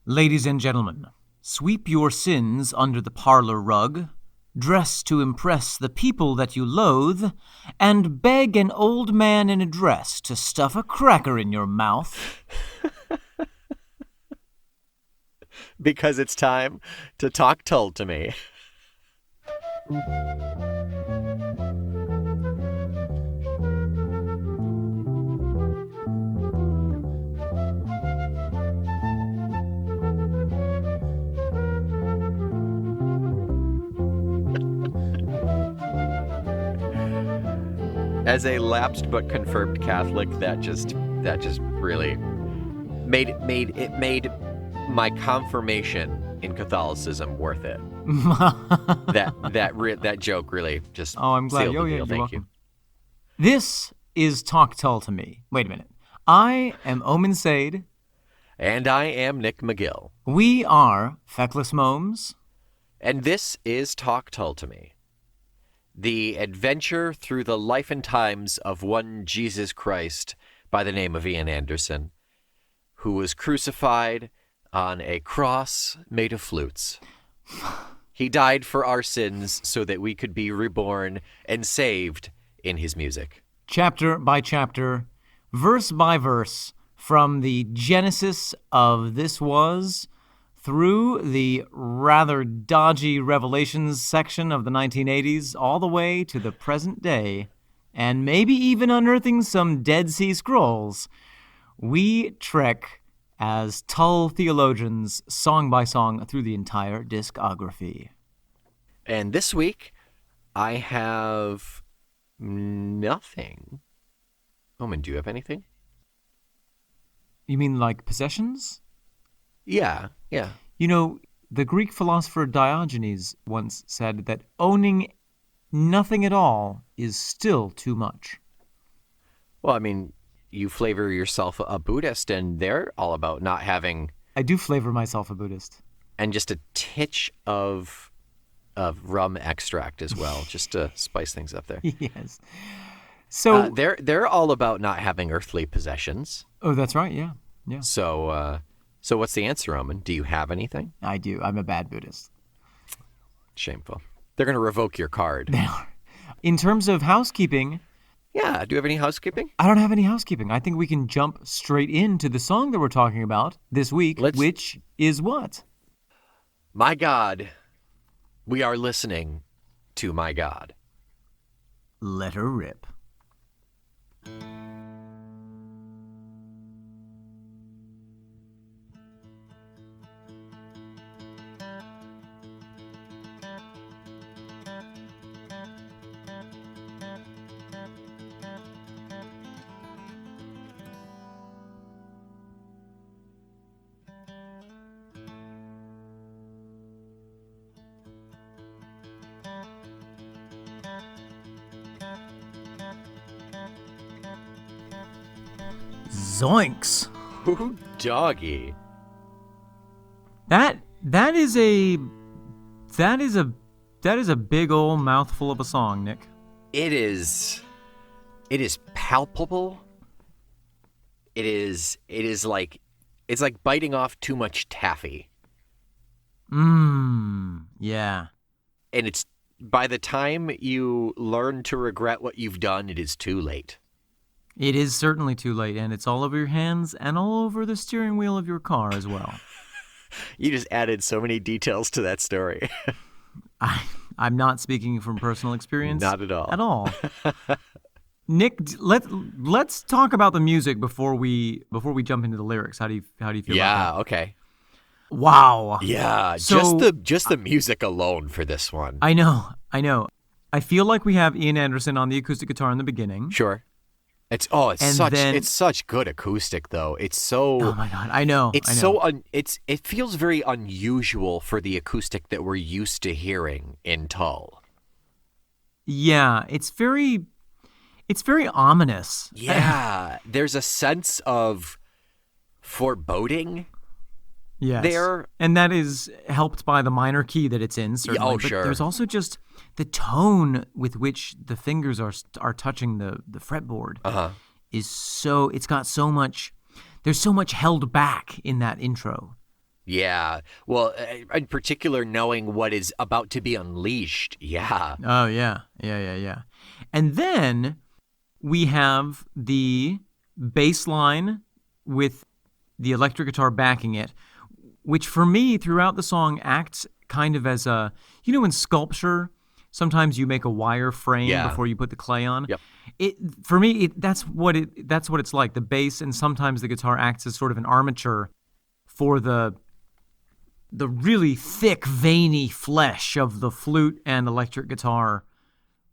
Ladies and gentlemen, sweep your sins under the parlor rug, dress to impress the people that you loathe, and beg an old man in a dress to stuff a cracker in your mouth. Because it's time to talk Tull to me. As a lapsed but confirmed Catholic, that just really made my confirmation in Catholicism worth it. that joke really just I'm glad. sealed the deal. You're Thank welcome. you. This is Talk Tull to Me. Wait a minute. I am Omen Sade. And I am Nick McGill. We are Feckless Momes. And this is Talk Tull to Me. The adventure through the life and times of one Jesus Christ by the name of Ian Anderson, who was crucified on a cross made of flutes. He died for our sins so that we could be reborn and saved in his music. Chapter by chapter, verse by verse, from the genesis of This Was through the rather dodgy Revelations section of the 1980s, all the way to the present day, and maybe even unearthing some Dead Sea Scrolls, we trek as Tull theologians, song by song, through the entire discography. And this week, I have nothing. Omen, do you have anything? You mean like possessions? Yeah. You know, the Greek philosopher Diogenes once said that owning nothing at all is still too much. Well, I mean, you flavor yourself a Buddhist, and they're all about not having... I do flavor myself a Buddhist. And just a titch of rum extract as well, just to spice things up there. Yes. So they're all about not having earthly possessions. Oh, that's right, yeah. So what's the answer, Omen? Do you have anything? I do. I'm a bad Buddhist. Shameful. They're going to revoke your card. They are. In terms of housekeeping... Yeah, do you have any housekeeping? I don't have any housekeeping. I think we can jump straight into the song that we're talking about this week, which is what? My God. We are listening to My God. Let her rip. Zoinks! Ooh, doggy. That is a big old mouthful of a song, Nick. It is palpable. It's like biting off too much taffy. Yeah. And it's by the time you learn to regret what you've done, it is too late. It is certainly too late, and it's all over your hands and all over the steering wheel of your car as well. You just added so many details to that story. I'm not speaking from personal experience. Not at all. At all. Nick, let's talk about the music before we jump into the lyrics. How do you feel about that? Yeah, okay. Wow. Yeah, So, just the music alone for this one. I know. I feel like we have Ian Anderson on the acoustic guitar in the beginning. Sure. It's such good acoustic though. It's so Oh my God, I know. It feels very unusual for the acoustic that we're used to hearing in Tull. Yeah, it's very ominous. Yeah, there's a sense of foreboding. Yes. There. And that is helped by the minor key that it's in, certainly. Oh, but sure. There's also just the tone with which the fingers are touching the fretboard is so, it's got so much, there's so much held back in that intro. Yeah. Well, in particular, knowing what is about to be unleashed. Yeah. Oh, yeah. Yeah. And then we have the bass line with the electric guitar backing it, which for me throughout the song acts kind of as a, in sculpture, sometimes you make a wire frame before you put the clay on. Yep. For me, that's what it's like. The bass and sometimes the guitar acts as sort of an armature for the really thick, veiny flesh of the flute and electric guitar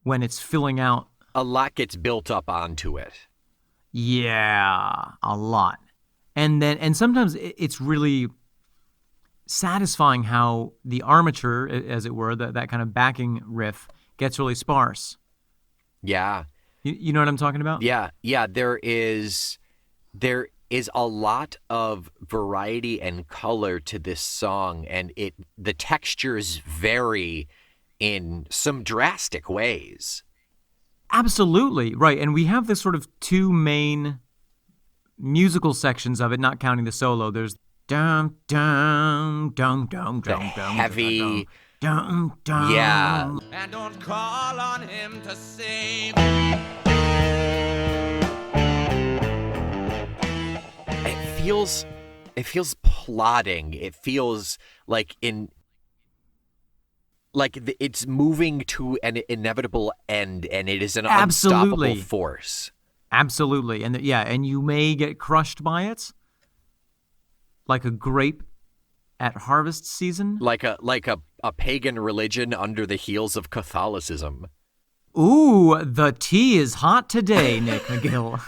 when it's filling out. A lot gets built up onto it. Yeah, a lot. And sometimes it's really satisfying how the armature, as it were, that kind of backing riff gets really sparse. Yeah. You know what I'm talking about? Yeah. There is a lot of variety and color to this song, and the textures vary in some drastic ways. Absolutely, right. And we have this sort of two main musical sections of it, not counting the solo. There's dum dum dum dum The dum heavy, dum dum. yeah. And don't call on him to save. It feels plodding. It feels like it's moving to an inevitable end, and it is an unstoppable force. Absolutely. And you may get crushed by it like a grape at harvest season. Like a pagan religion under the heels of Catholicism. Ooh, the tea is hot today, Nick McGill.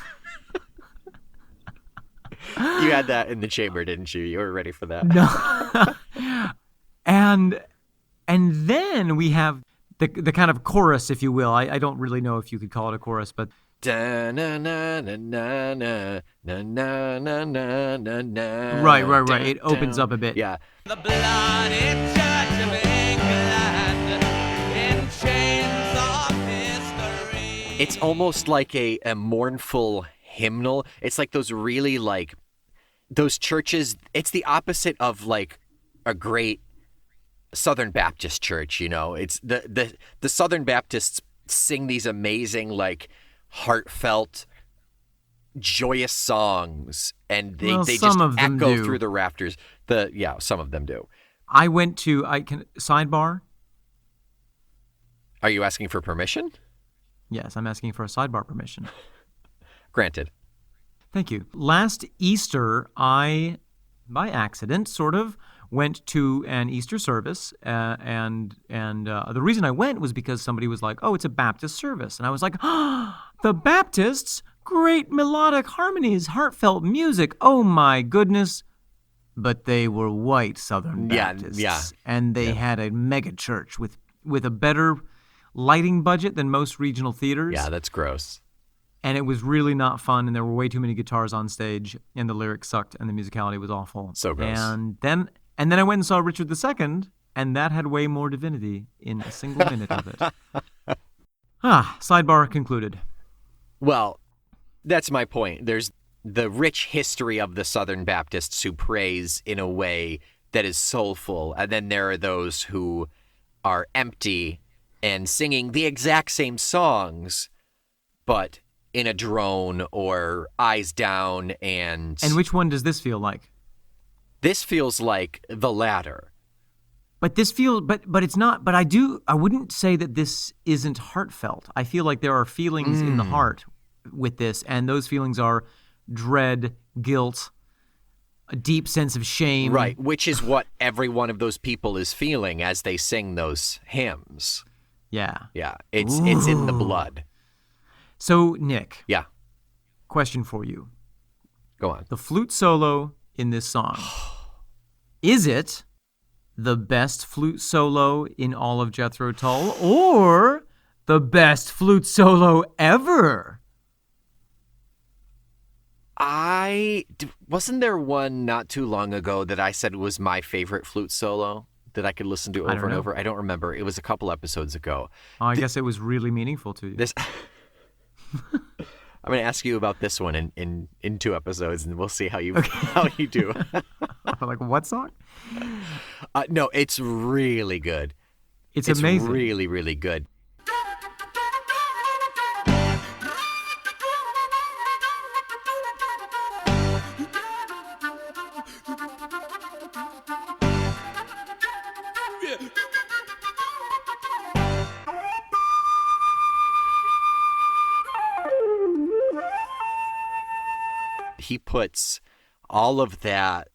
You had that in the chamber, didn't you? You were ready for that. No. And then we have the kind of chorus, if you will. I don't really know if you could call it a chorus, but Da, na, na, na, na, na, na, na, na, na, na, na, right. It opens up a bit. Yeah. The bloody Church of England in chains of history. It's almost like a mournful hymnal. It's like those really those churches. It's the opposite of like a great Southern Baptist church. It's the Southern Baptists sing these amazing heartfelt, joyous songs, and they just echo through the rafters. Some of them do. Sidebar. Are you asking for permission? Yes, I'm asking for a sidebar permission. Granted. Thank you. Last Easter, I, by accident, sort of, went to an Easter service, and the reason I went was because somebody was like, "Oh, it's a Baptist service," and I was like, "Oh, the Baptists, great melodic harmonies, heartfelt music. Oh my goodness!" But they were white Southern Baptists, and they had a mega church with a better lighting budget than most regional theaters. Yeah, that's gross. And it was really not fun, and there were way too many guitars on stage, and the lyrics sucked, and the musicality was awful. So gross. And then I went and saw Richard II, and that had way more divinity in a single minute of it. Sidebar concluded. Well, that's my point. There's the rich history of the Southern Baptists who praise in a way that is soulful, and then there are those who are empty and singing the exact same songs, but in a drone or eyes down. And which one does this feel like? This feels like the latter. But it's not. But I wouldn't say that this isn't heartfelt. I feel like there are feelings in the heart with this, and those feelings are dread, guilt, a deep sense of shame. Right, which is what every one of those people is feeling as they sing those hymns. Yeah. Yeah, it's in the blood. So, Nick. Yeah. Question for you. Go on. The flute solo in this song, is it the best flute solo in all of Jethro Tull, or the best flute solo ever? Wasn't there one not too long ago that I said was my favorite flute solo that I could listen to over and over? I don't remember. It was a couple episodes ago. Oh, I guess it was really meaningful to you. I'm going to ask you about this one in 2 episodes, and we'll see how you do. Like, what song? No, it's really good. It's amazing. Really, really good. He puts all of that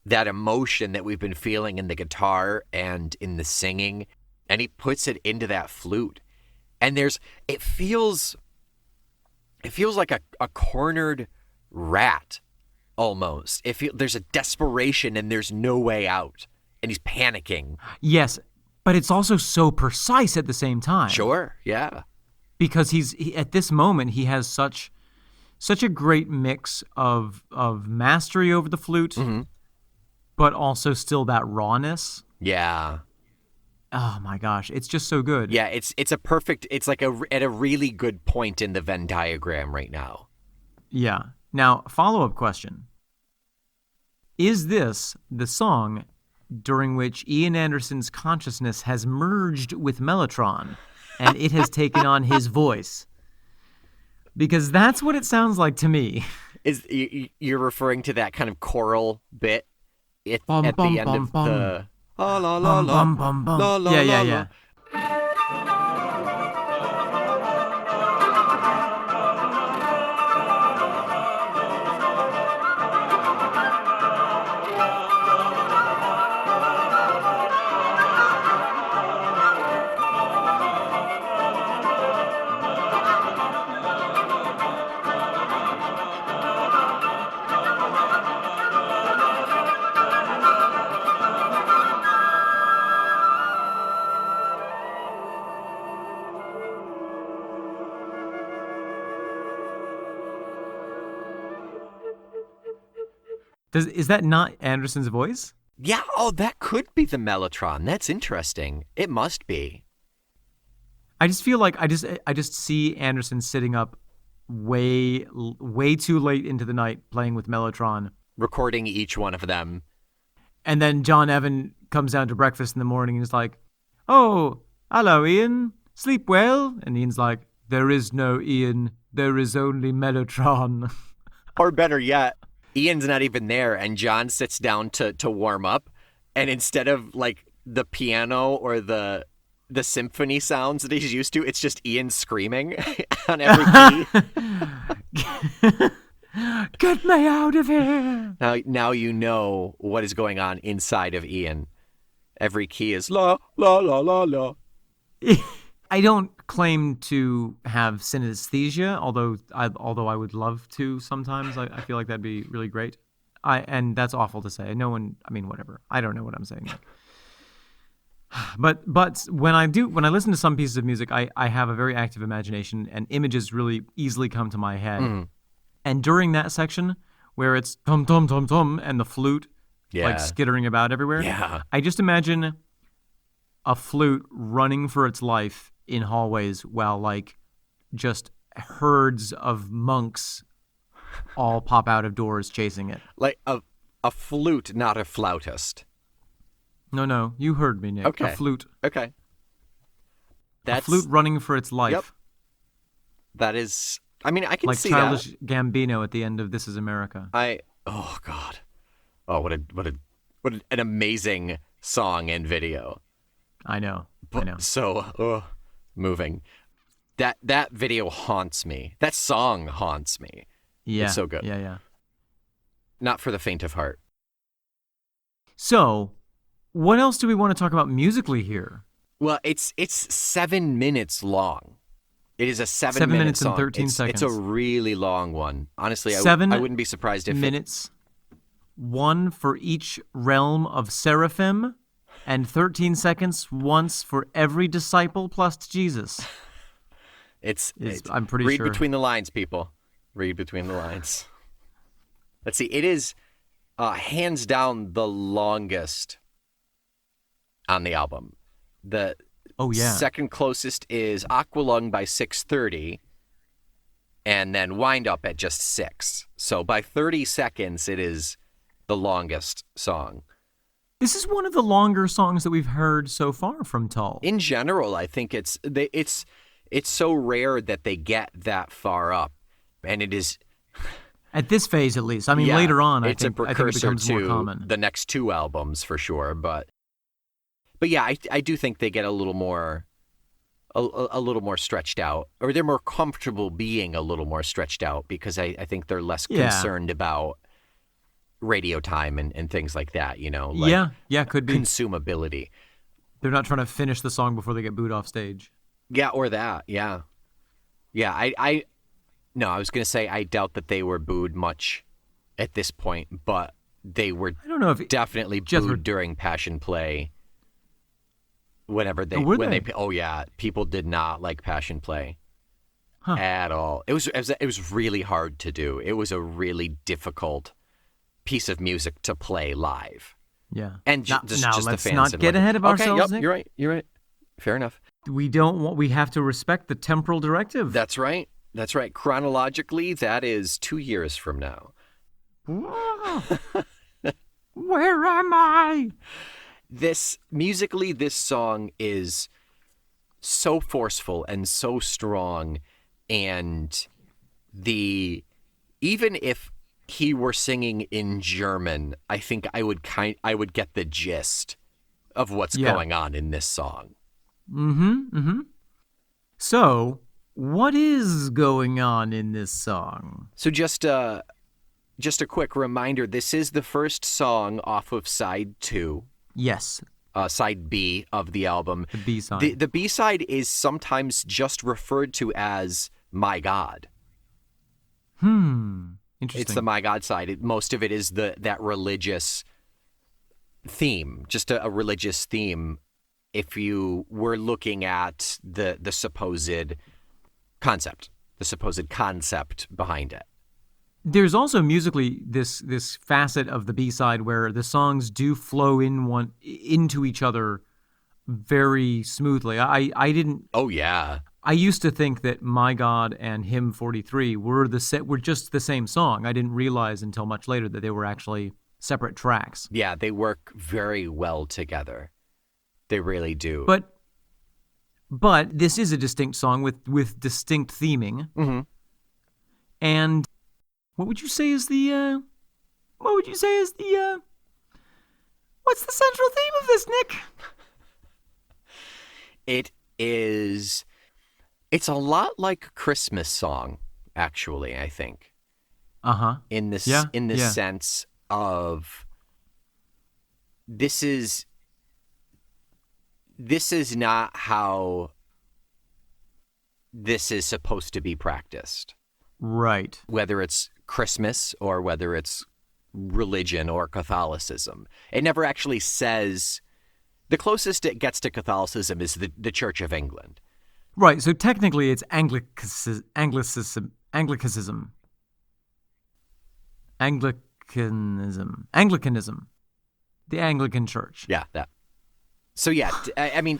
emotion that we've been feeling in the guitar and in the singing, and he puts it into that flute. And it feels like a cornered rat almost. There's a desperation and there's no way out, and he's panicking. Yes, but it's also so precise at the same time. Sure, yeah. Because he at this moment he has such a great mix of mastery over the flute, but also still that rawness. Yeah. Oh my gosh, it's just so good. Yeah, it's like at a really good point in the Venn diagram right now. Yeah. Now, follow-up question. Is this the song during which Ian Anderson's consciousness has merged with Mellotron and it has taken on his voice? Because that's what it sounds like to me. You're referring to that kind of choral bit at Bum, the bum, end bum, of bum. the la la la Bum, la bum, bum, bum. la la Yeah, la, yeah, la. yeah. Is that not Anderson's voice? Yeah, that could be the Mellotron. That's interesting. It must be. I just feel like I just see Anderson sitting up way too late into the night playing with Mellotron. Recording each one of them. And then John Evan comes down to breakfast in the morning and is like, "Oh, hello, Ian. Sleep well?" And Ian's like, "There is no Ian. There is only Mellotron." Or better yet, Ian's not even there, and John sits down to warm up, and instead of like the piano or the symphony sounds that he's used to, it's just Ian screaming on every key. Get me out of here! Now you know what is going on inside of Ian. Every key is la la la la la. I don't claim to have synesthesia, although I would love to sometimes. I feel like that'd be really great. And that's awful to say. No one, I mean, whatever. I don't know what I'm saying. But when I listen to some pieces of music, I have a very active imagination, and images really easily come to my head. Mm. And during that section where it's tum tum tum tum and the flute Yeah. like skittering about everywhere, Yeah. I just imagine a flute running for its life in hallways while like just herds of monks all pop out of doors chasing it. Like a flute, not a flautist. No, you heard me, Nick. Okay. A flute. Okay. A flute running for its life. Yep. That is, I mean, I can Like see Childish that. Gambino at the end of This Is America. Oh God. Oh, what an amazing song and video. I know. So moving. That video haunts me. That song haunts me. Yeah. It's so good. Yeah. Not for the faint of heart. So, what else do we want to talk about musically here? Well, it's 7 minutes long. It is a 7 7 minute minutes and song. 13 It's seconds. a really long one. Honestly, I 7 wouldn't be surprised if minutes, one for each realm of seraphim, and 13 seconds once for every disciple plus Jesus. I'm pretty read sure. between the lines, people. Read between the lines. Let's see. It is hands down the longest on the album. The second closest is Aqualung by 6:30, and then Wind Up at just 6. So by 30 seconds, it is the longest song. This is one of the longer songs that we've heard so far from Tull. In general, I think it's so rare that they get that far up, and it is At this phase, at least. I mean, yeah, later on, I it's think a it precursor becomes more to common. the next two albums for sure. But yeah, I do think they get a little more stretched out, or they're more comfortable being a little more stretched out because I think they're less concerned about radio time and things like that. Like yeah, could be consumability. They're not trying to finish the song before they get booed off stage. Yeah, or that. Yeah. No, I was going to say I doubt that they were booed much at this point, but they were I don't know if definitely booed during Passion Play. Whenever they oh yeah, people did not like Passion Play at all. It was really hard to do. It was a really difficult piece of music to play live. Yeah. And now just let's the fans not didn't get like it. ahead of ourselves, Okay, Nick. yep, you're right. Fair enough. We have to respect the temporal directive. That's right. Chronologically, that is 2 years from now. Where am I? Musically, this song is so forceful and so strong, and even if he were singing in German, I think I would get the gist of what's going on in this song. So, what is going on in this song? So just a quick reminder, this is the first song off of side 2. Yes. Side B of the album. The B-side. The B-side is sometimes just referred to as My God. Interesting. It's the My God side. Most of it is that religious theme, just a religious theme. If you were looking at the supposed concept behind it. There's also musically this facet of the B-side where the songs do flow into each other very smoothly. I didn't. Oh yeah. I used to think that My God and Hymn 43 were just the same song. I didn't realize until much later that they were actually separate tracks. Yeah, they work very well together. They really do. But this is a distinct song with distinct theming. Mm-hmm. And what would you say is the what's the central theme of this, Nick? It's a lot like a Christmas song, actually, I think. Uh-huh. In this sense of this is not how this is supposed to be practiced. Right. Whether it's Christmas or whether it's religion or Catholicism. It never actually says. The closest it gets to Catholicism is the Church of England. Right, so technically it's Anglicanism. The Anglican Church. Yeah, that. So yeah, I mean,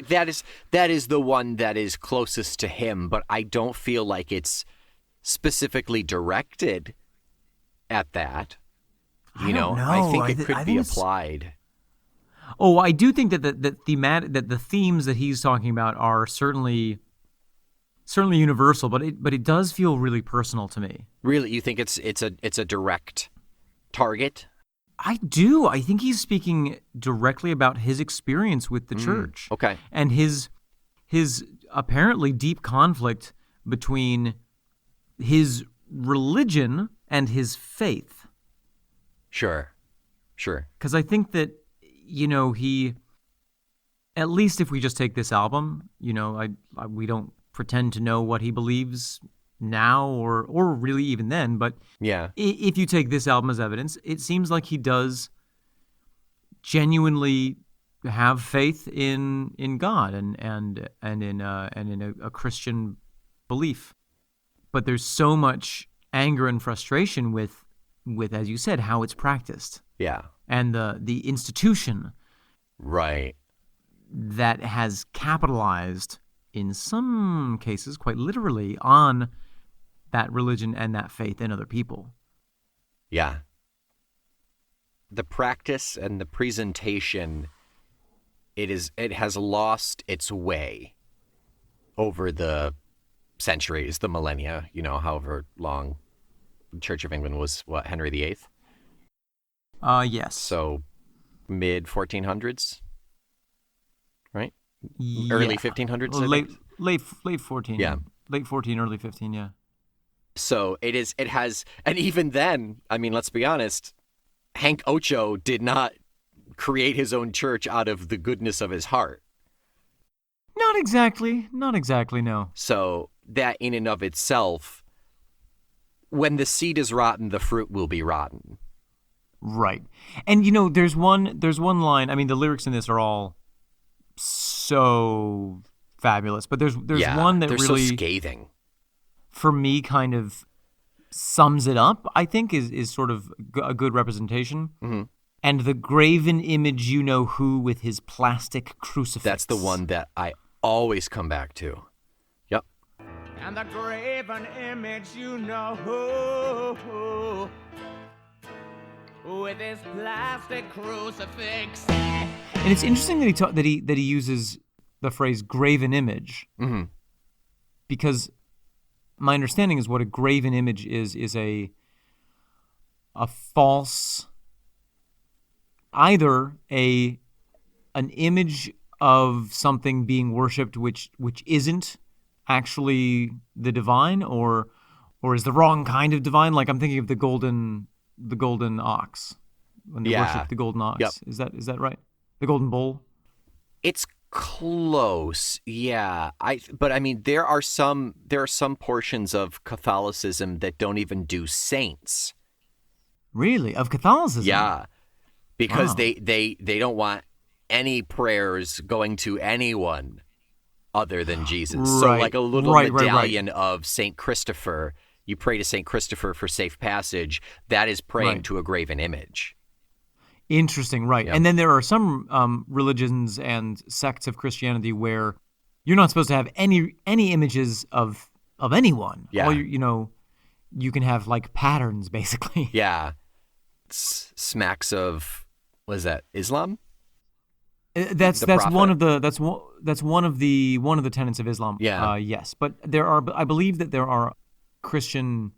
that is the one that is closest to him, but I don't feel like it's specifically directed at that. I don't know. I think it could be applied. Oh, I do think that the themes that he's talking about are certainly universal, but it does feel really personal to me. Really, you think it's a direct target? I do. I think he's speaking directly about his experience with the church. Okay. And his apparently deep conflict between his religion and his faith. Sure. Because I think that, he, at least if we just take this album, we don't pretend to know what he believes now or really even then, but yeah, if you take this album as evidence, it seems like he does genuinely have faith in God and in a Christian belief. But there's so much anger and frustration with as you said, how it's practiced. Yeah. And the institution, right, that has capitalized in some cases quite literally on that religion and that faith in other people. Yeah. the practice and the presentation, it has lost its way over the centuries, the millennia, however long the Church of England was, Henry VIII? Yes. So mid 1400s, right? Yeah. Early 1500s, Well, I think? late 14. Yeah. Late 14, early 15, yeah. So it has, and even then, I mean, let's be honest, Hank Ocho did not create his own church out of the goodness of his heart. Not exactly, no. So that in and of itself, when the seed is rotten, the fruit will be rotten. Right. And there's one line, I mean the lyrics in this are all so fabulous, but there's one that they're really so scathing. For me kind of sums it up, I think is sort of a good representation. Mm-hmm. And the graven image who with his plastic crucifix. That's the one that I always come back to. Yep. And the graven image with his plastic crucifix. And it's interesting that he uses the phrase graven image. Mm-hmm. Because my understanding is what a graven image is a false, either an image of something being worshipped which isn't actually the divine, or is the wrong kind of divine. Like I'm thinking of the golden ox, when they worship the golden ox. Yep. Is that right? The golden bull. It's close, yeah. But I mean, there are some portions of Catholicism that don't even do saints. Really, of Catholicism? Yeah, because Wow. they don't want any prayers going to anyone other than Jesus. So Right. like a little Right. medallion of Saint Christopher, you pray to Saint Christopher for safe passage. That is praying Right. to a graven image. Interesting, right. Yeah. And then there are some religions and sects of Christianity where you're not supposed to have any images of anyone. Yeah. All you can have like patterns, basically. Yeah, smacks of, what is that, Islam? That's prophet. one of the tenets of Islam. Yeah. Yes, but I believe that there are Christian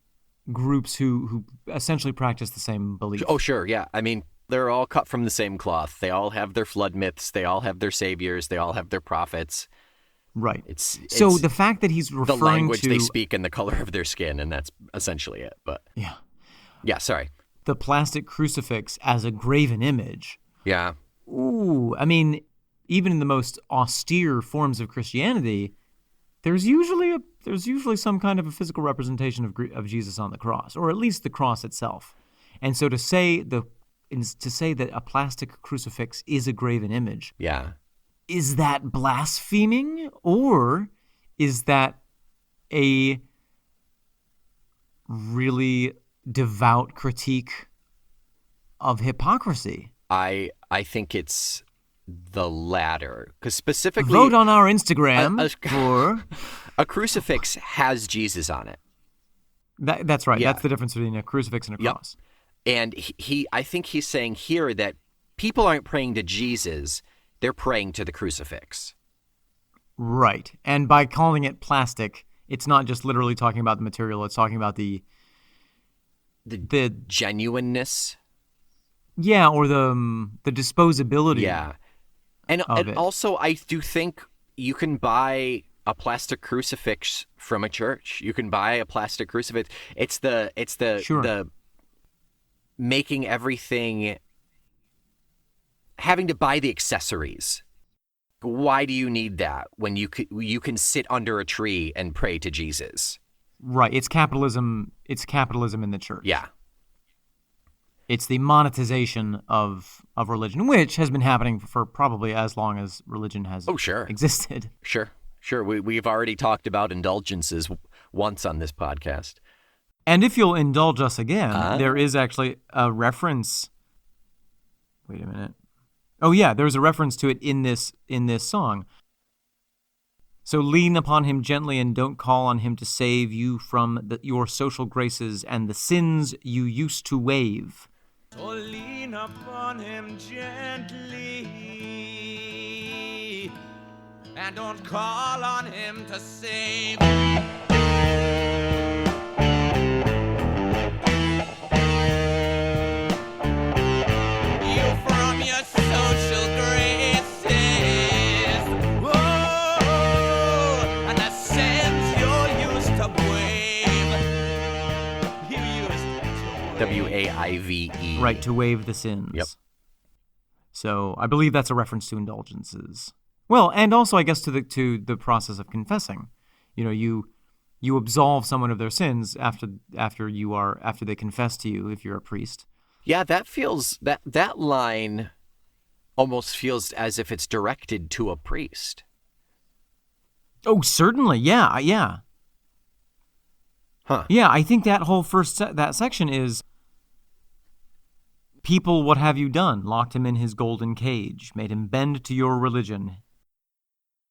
groups who essentially practice the same belief. Oh, sure, yeah. I mean, they're all cut from the same cloth. They all have their flood myths. They all have their saviors. They all have their prophets. Right. So the fact that he's referring the language to they speak and the color of their skin, and that's essentially it. But yeah, sorry. The plastic crucifix as a graven image. Yeah. Ooh, I mean, even in the most austere forms of Christianity, there's usually some kind of a physical representation of Jesus on the cross, or at least the cross itself. And so to say that a plastic crucifix is a graven image, Yeah. is that blaspheming, or is that a really devout critique of hypocrisy? I think it's the latter, because specifically Vote on our Instagram for... a crucifix has Jesus on it. That's right. Yeah. That's the difference between a crucifix and a Yep. cross. And I think he's saying here that people aren't praying to Jesus, they're praying to the crucifix. Right. And by calling it plastic, it's not just literally talking about the material, it's talking about the Genuineness. yeah, or the disposability. Yeah. And of it. also, I do think you can buy a plastic crucifix from a church. You can buy a plastic crucifix. It's the Sure. the making everything, having to buy the accessories. Why do you need that when you can sit under a tree and pray to Jesus? Right. It's capitalism. It's capitalism in the church. Yeah. It's the monetization of religion, which has been happening for probably as long as religion has existed. Sure. We've already talked about indulgences once on this podcast. And if you'll indulge us again, there is actually a reference. Wait a minute. Oh yeah, there's a reference to it in this song. So lean upon him gently and don't call on him to save you from your social graces and the sins you used to waive. So lean upon him gently, and don't call on him to save you from your social graces. Whoa, and the sins you're used to wave. You used to W-A-I-V-E. Right, to waive the sins. Yep. So I believe that's a reference to indulgences. Well, and also I guess to the process of confessing. You know, you absolve someone of their sins after they confess to you if you're a priest. Yeah, that line almost feels as if it's directed to a priest. Oh, certainly. Yeah, yeah. Huh. Yeah, I think that whole that section is people, what have you done? Locked him in his golden cage, made him bend to your religion,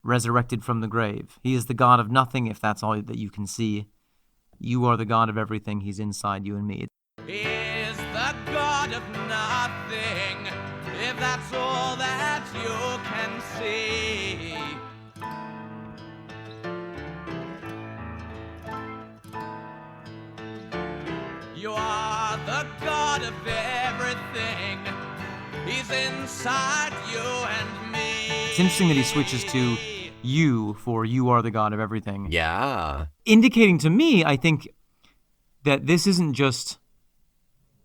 resurrected from the grave. He is the God of nothing, if that's all that you can see. You are the God of everything. He's inside you and me. He is the God of nothing, if that's all that you can see. You are the God of everything. He's inside you and me. It's interesting that he switches to you for you are the God of everything. Yeah. Indicating to me, I think, that this isn't just,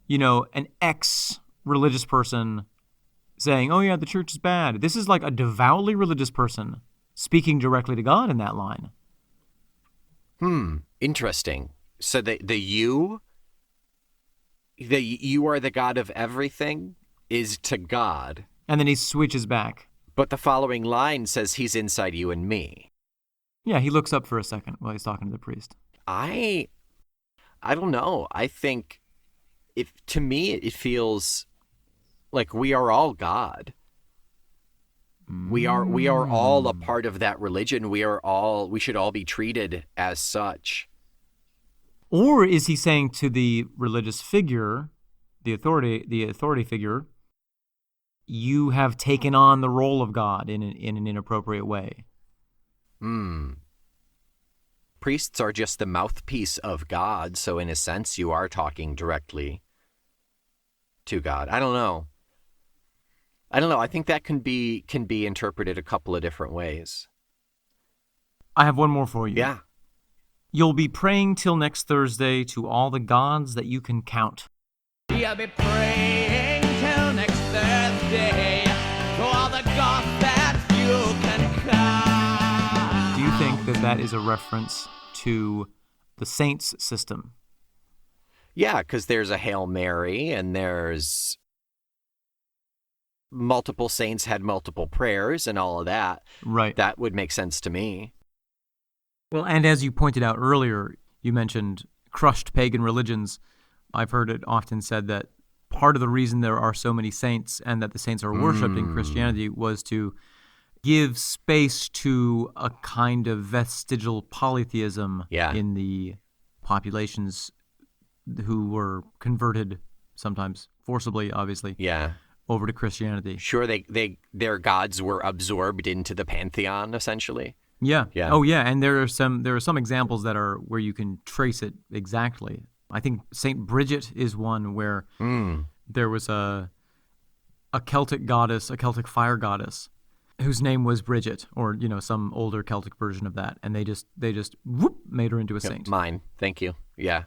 an ex-religious person saying, oh yeah, the church is bad. This is like a devoutly religious person speaking directly to God in that line. Interesting. So the you are the God of everything is to God. And then he switches back. But the following line says he's inside you and me. Yeah, he looks up for a second while he's talking to the priest. I don't know. I think to me it feels like we are all God. We are all a part of that religion. We should all be treated as such. Or is he saying to the religious figure, the authority figure, you have taken on the role of God in an inappropriate way? Priests are just the mouthpiece of God, so in a sense you are talking directly to God. I don't know. I think that can be interpreted a couple of different ways. I have one more for you. Yeah. You'll be praying till next Thursday to all the gods that you can count. You'll be praying till next Thursday to all the gods that you can count. Do you think that is a reference to the saints system? Yeah, because there's a Hail Mary and there's multiple saints had multiple prayers and all of that. Right. That would make sense to me. Well, and as you pointed out earlier, you mentioned crushed pagan religions. I've heard it often said that part of the reason there are so many saints and that the saints are worshipped in Christianity was to give space to a kind of vestigial polytheism in the populations who were converted, sometimes forcibly, obviously, over to Christianity. Sure, their gods were absorbed into the pantheon, essentially. Yeah. Oh, yeah. And there are some examples that are where you can trace it exactly. I think Saint Bridget is one where there was a Celtic goddess, a Celtic fire goddess, whose name was Bridget, or some older Celtic version of that, and they just whoop made her into a saint. Mine, thank you. Yeah.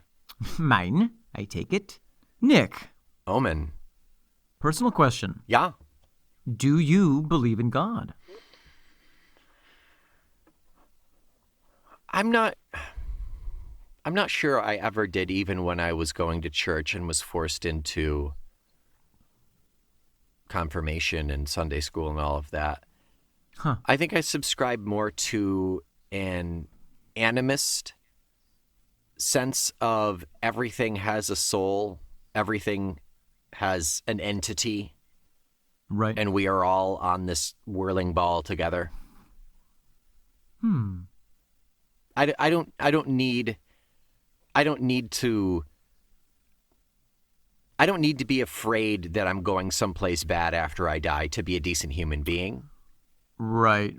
Mine, I take it. Nick. Omen. Personal question. Yeah. Do you believe in God? I'm not sure I ever did, even when I was going to church and was forced into confirmation and Sunday school and all of that. Huh. I think I subscribe more to an animist sense of everything has a soul, everything has an entity, right? And we are all on this whirling ball together. I don't need to I don't need to be afraid that I'm going someplace bad after I die to be a decent human being. Right.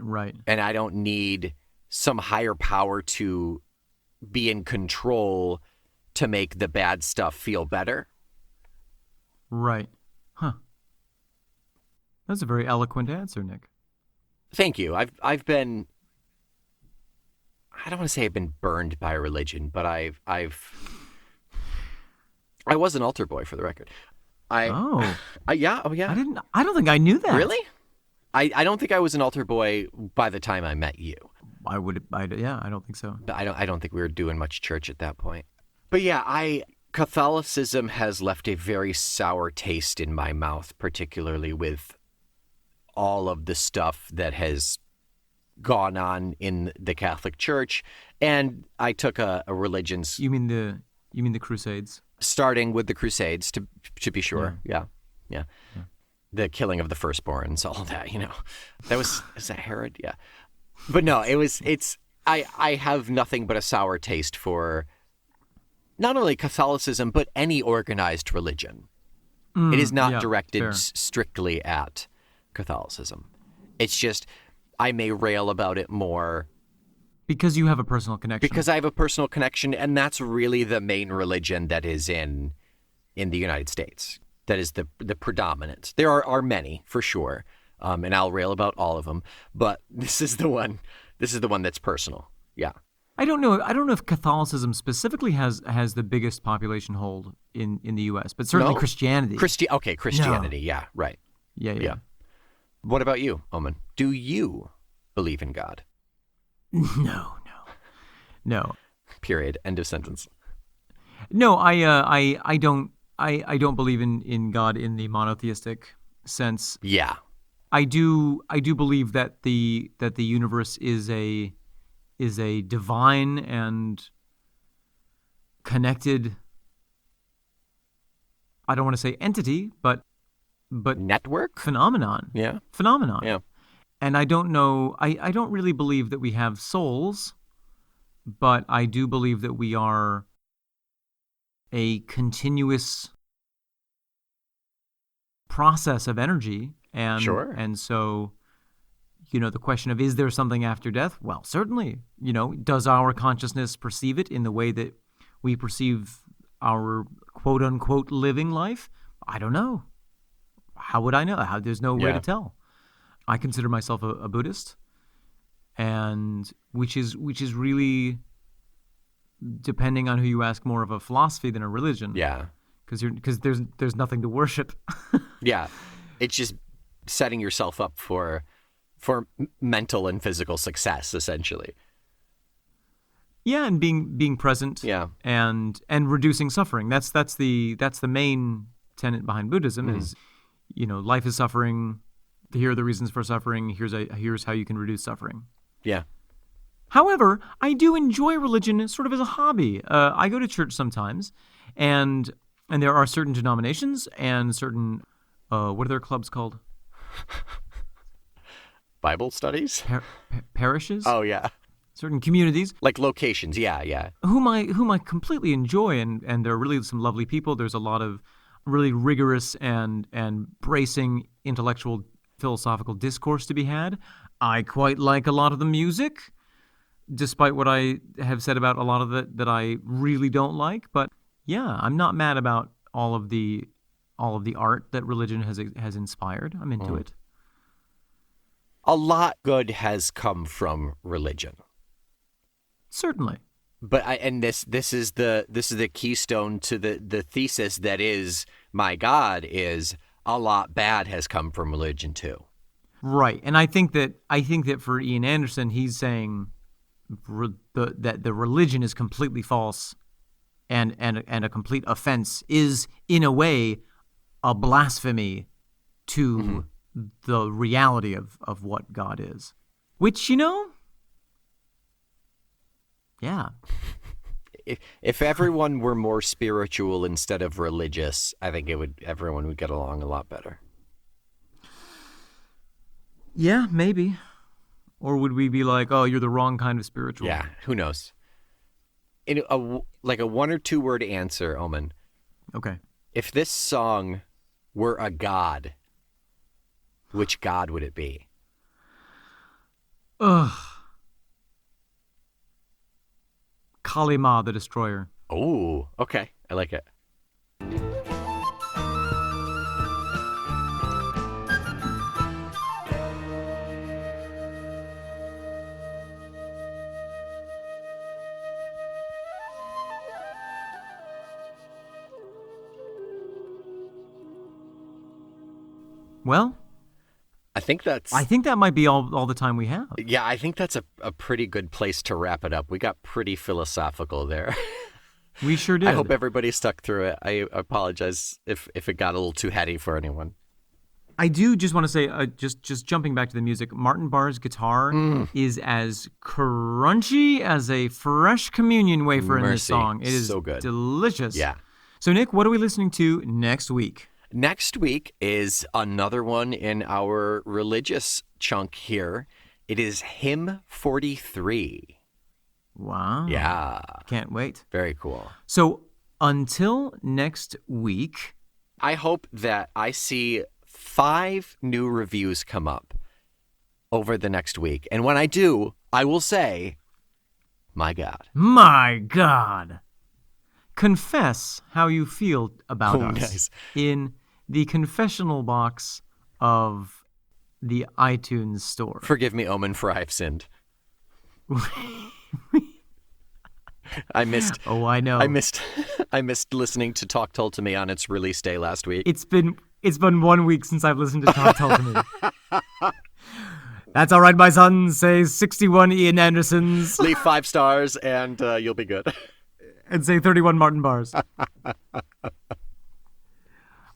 And I don't need some higher power to be in control to make the bad stuff feel better. Right. Huh. That's a very eloquent answer, Nick. Thank you. I've been, I don't want to say I've been burned by religion, but I was an altar boy, for the record. Yeah. Oh yeah. I don't think I knew that. Really? I don't think I was an altar boy by the time I met you. I don't think so. But I don't think we were doing much church at that point. But yeah, Catholicism has left a very sour taste in my mouth, particularly with all of the stuff that has gone on in the Catholic Church. And I took a religion's... You mean the Crusades? Starting with the Crusades, to be sure. Yeah. The killing of the firstborns, all that, is that Herod? Yeah. But no, I have nothing but a sour taste for not only Catholicism, but any organized religion. It is not directed strictly at Catholicism. It's just, I may rail about it more. Because you have a personal connection. Because I have a personal connection, and that's really the main religion that is in the United States. That is the predominant. There are many, for sure, and I'll rail about all of them, but this is the one that's personal. Yeah. I don't know if Catholicism specifically has the biggest population hold in the U.S., but certainly Christianity. Christianity. No. Yeah, right. Yeah. What about you, Omen? Do you believe in God? No. Period. End of sentence. No, I don't. I don't believe in God in the monotheistic sense. Yeah. I do believe that the universe is a divine and connected, I don't want to say entity, but network? Phenomenon. Yeah. Phenomenon. Yeah. And I don't know, I don't really believe that we have souls, but I do believe that we are a continuous process of energy. And, sure. And so, the question of, is there something after death? Well, certainly. Does our consciousness perceive it in the way that we perceive our quote-unquote living life? I don't know. How would I know? There's no way to tell. I consider myself a Buddhist, and which is really, depending on who you ask, more of a philosophy than a religion. Yeah. Because there's nothing to worship. Yeah. It's just setting yourself up for mental and physical success, essentially. Yeah, and being present. Yeah. And reducing suffering. That's the main tenet behind Buddhism is, life is suffering. Here are the reasons for suffering. Here's how you can reduce suffering. Yeah. However, I do enjoy religion sort of as a hobby. I go to church sometimes, and there are certain denominations and certain what are their clubs called? Bible studies? Parishes? Oh, yeah. Certain communities. Like locations, yeah. Whom I completely enjoy, and there are really some lovely people. There's a lot of really rigorous and bracing intellectual philosophical discourse to be had. I quite like a lot of the music, despite what I have said about a lot of it that I really don't like. But yeah, I'm not mad about all of the art that religion has inspired. I'm into it. A lot good has come from religion. Certainly. But this is the keystone to the thesis that is my God is a lot bad has come from religion too. Right. And I think that for Ian Anderson, he's saying that the religion is completely false and a complete offense is in a way a blasphemy to the reality of what God is. Which, yeah. If everyone were more spiritual instead of religious, I think everyone would get along a lot better. Yeah, maybe. Or would we be like, oh, you're the wrong kind of spiritual? Yeah, who knows? In a 1 or 2 word answer, Omen. Okay. If this song were a god, which god would it be? Ugh. Kali Ma, the Destroyer. Oh, okay. I like it. Well, I think that might be all the time we have. Yeah, I think that's a pretty good place to wrap it up. We got pretty philosophical there. We sure did. I hope everybody stuck through it. I apologize if it got a little too heady for anyone. I do just want to say, just jumping back to the music, Martin Barr's guitar is as crunchy as a fresh communion wafer in this song. It is so good. Delicious. Yeah. So, Nick, what are we listening to next week? Next week is another one in our religious chunk here. It is Hymn 43. Wow. Yeah. Can't wait. Very cool. So, until next week, I hope that I see 5 new reviews come up over the next week. And when I do, I will say, my God. My God. Confess how you feel about us Nice. in the confessional box of the iTunes store. Forgive me, Omen, for I have sinned. I missed. Oh, I know. I missed listening to Talk Tull to Me on its release day last week. It's been 1 week since I've listened to Talk Tull to Me. That's all right, my son. Say 61 Ian Andersons. Leave 5 stars and you'll be good. And say 31 Martin Bars.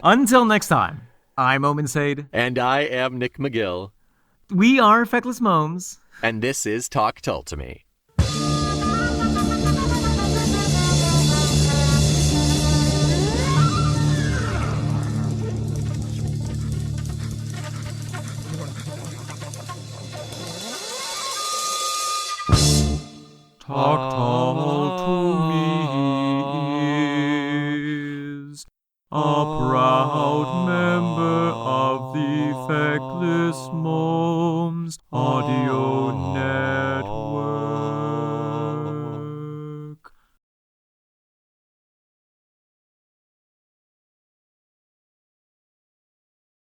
Until next time, I'm Omen Sade. And I am Nick McGill. We are Feckless Momes. And this is Talk Tull to Me. Talk Tull to Me is a proud member of the Feckless Momes Audio Network.